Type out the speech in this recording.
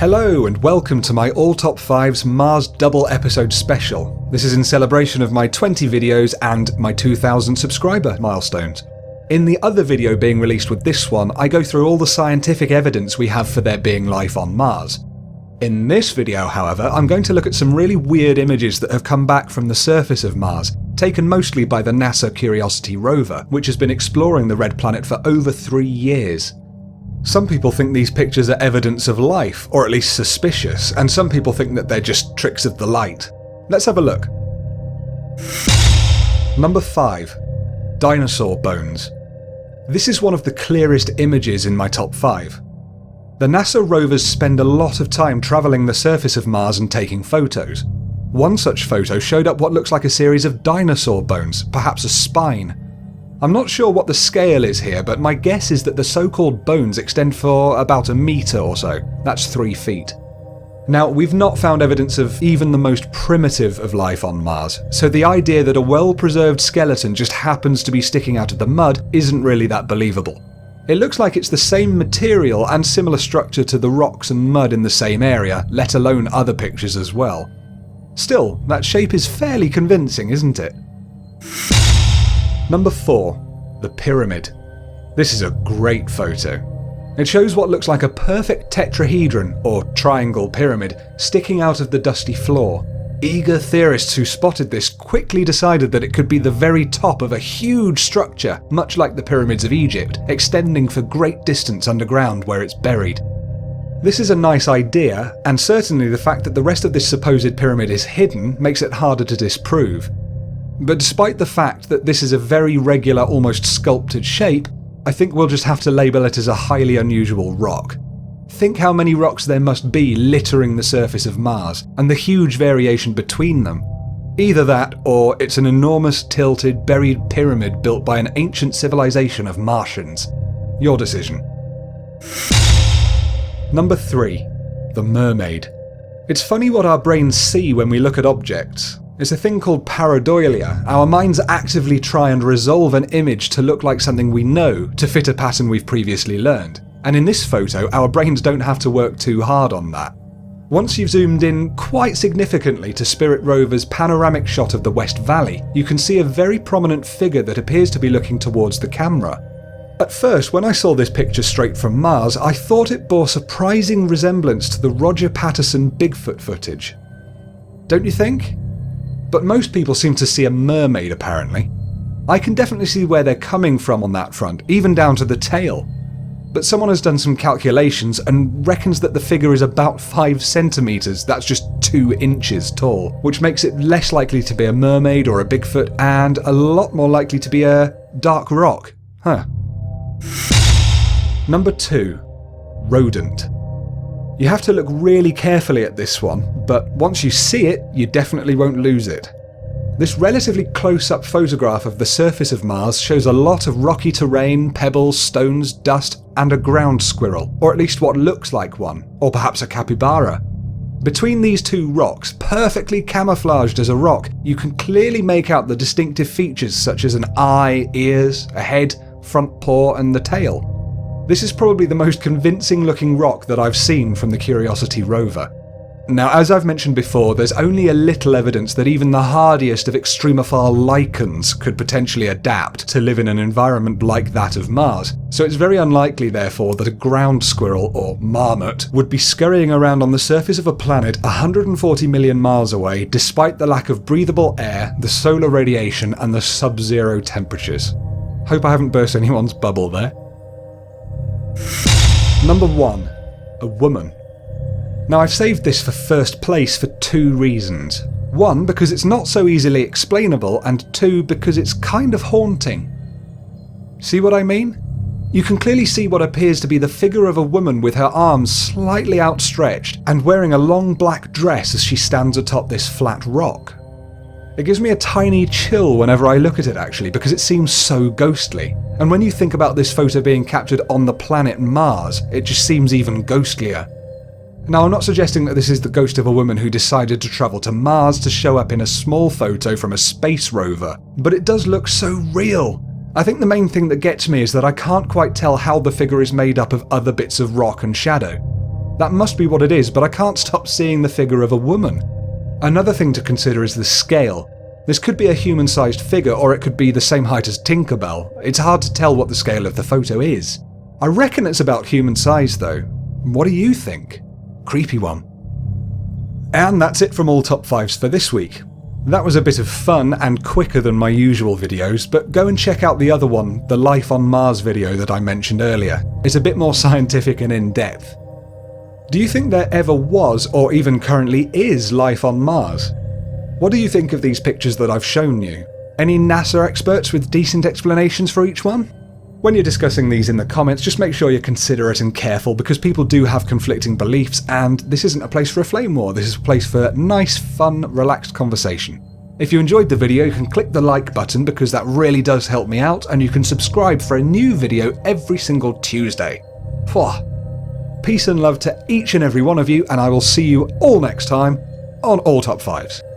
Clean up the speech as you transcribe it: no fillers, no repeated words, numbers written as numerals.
Hello and welcome to my All Top 5's Mars double episode special. This is in celebration of my 20 videos and my 2,000 subscriber milestones. In the other video being released with this one, I go through all the scientific evidence we have for there being life on Mars. In this video, however, I'm going to look at some really weird images that have come back from the surface of Mars, taken mostly by the NASA Curiosity Rover, which has been exploring the red planet for over 3 years. Some people think these pictures are evidence of life, or at least suspicious, and some people think that they're just tricks of the light. Let's have a look. Number 5. Dinosaur bones. This is one of the clearest images in my top 5. The NASA rovers spend a lot of time travelling the surface of Mars and taking photos. One such photo showed up what looks like a series of dinosaur bones, perhaps a spine. I'm not sure what the scale is here, but my guess is that the so-called bones extend for about a metre or so. That's 3 feet. Now, we've not found evidence of even the most primitive of life on Mars, so the idea that a well-preserved skeleton just happens to be sticking out of the mud isn't really that believable. It looks like it's the same material and similar structure to the rocks and mud in the same area, let alone other pictures as well. Still, that shape is fairly convincing, isn't it? Number 4. The pyramid. This is a great photo. It shows what looks like a perfect tetrahedron, or triangle pyramid, sticking out of the dusty floor. Eager theorists who spotted this quickly decided that it could be the very top of a huge structure, much like the pyramids of Egypt, extending for great distance underground where it's buried. This is a nice idea, and certainly the fact that the rest of this supposed pyramid is hidden makes it harder to disprove. But despite the fact that this is a very regular, almost sculpted shape, I think we'll just have to label it as a highly unusual rock. Think how many rocks there must be littering the surface of Mars, and the huge variation between them. Either that, or it's an enormous, tilted, buried pyramid built by an ancient civilization of Martians. Your decision. Number 3. The mermaid. It's funny what our brains see when we look at objects. It's a thing called pareidolia. Our minds actively try and resolve an image to look like something we know, to fit a pattern we've previously learned. And in this photo, our brains don't have to work too hard on that. Once you've zoomed in quite significantly to Spirit rover's panoramic shot of the West Valley, you can see a very prominent figure that appears to be looking towards the camera. At first, when I saw this picture straight from Mars, I thought it bore surprising resemblance to the Roger Patterson Bigfoot footage. Don't you think? But most people seem to see a mermaid, apparently. I can definitely see where they're coming from on that front, even down to the tail. But someone has done some calculations and reckons that the figure is about 5 centimetres, that's just 2 inches tall, which makes it less likely to be a mermaid or a Bigfoot, and a lot more likely to be a dark rock. Huh. Number 2. Rodent. You have to look really carefully at this one, but once you see it, you definitely won't lose it. This relatively close-up photograph of the surface of Mars shows a lot of rocky terrain, pebbles, stones, dust, and a ground squirrel, or at least what looks like one, or perhaps a capybara. Between these two rocks, perfectly camouflaged as a rock, you can clearly make out the distinctive features such as an eye, ears, a head, front paw, and the tail. This is probably the most convincing looking rock that I've seen from the Curiosity rover. Now, as I've mentioned before, there's only a little evidence that even the hardiest of extremophile lichens could potentially adapt to live in an environment like that of Mars, so it's very unlikely therefore that a ground squirrel, or marmot, would be scurrying around on the surface of a planet 140 million miles away despite the lack of breathable air, the solar radiation, and the sub-zero temperatures. Hope I haven't burst anyone's bubble there. Number 1. A woman. Now, I've saved this for first place for 2 reasons. 1, because it's not so easily explainable, and 2, because it's kind of haunting. See what I mean? You can clearly see what appears to be the figure of a woman with her arms slightly outstretched and wearing a long black dress as she stands atop this flat rock. It gives me a tiny chill whenever I look at it actually, because it seems so ghostly. And when you think about this photo being captured on the planet Mars, it just seems even ghostlier. Now, I'm not suggesting that this is the ghost of a woman who decided to travel to Mars to show up in a small photo from a space rover, but it does look so real. I think the main thing that gets me is that I can't quite tell how the figure is made up of other bits of rock and shadow. That must be what it is, but I can't stop seeing the figure of a woman. Another thing to consider is the scale. This could be a human-sized figure, or it could be the same height as Tinkerbell. It's hard to tell what the scale of the photo is. I reckon it's about human size though. What do you think? Creepy one. And that's it from all top 5s for this week. That was a bit of fun and quicker than my usual videos, but go and check out the other one, the Life on Mars video that I mentioned earlier. It's a bit more scientific and in-depth. Do you think there ever was, or even currently is, life on Mars? What do you think of these pictures that I've shown you? Any NASA experts with decent explanations for each one? When you're discussing these in the comments, just make sure you're considerate and careful, because people do have conflicting beliefs, and this isn't a place for a flame war, this is a place for nice, fun, relaxed conversation. If you enjoyed the video, you can click the like button because that really does help me out, and you can subscribe for a new video every single Tuesday. Peace and love to each and every one of you, and I will see you all next time on All Top 5s.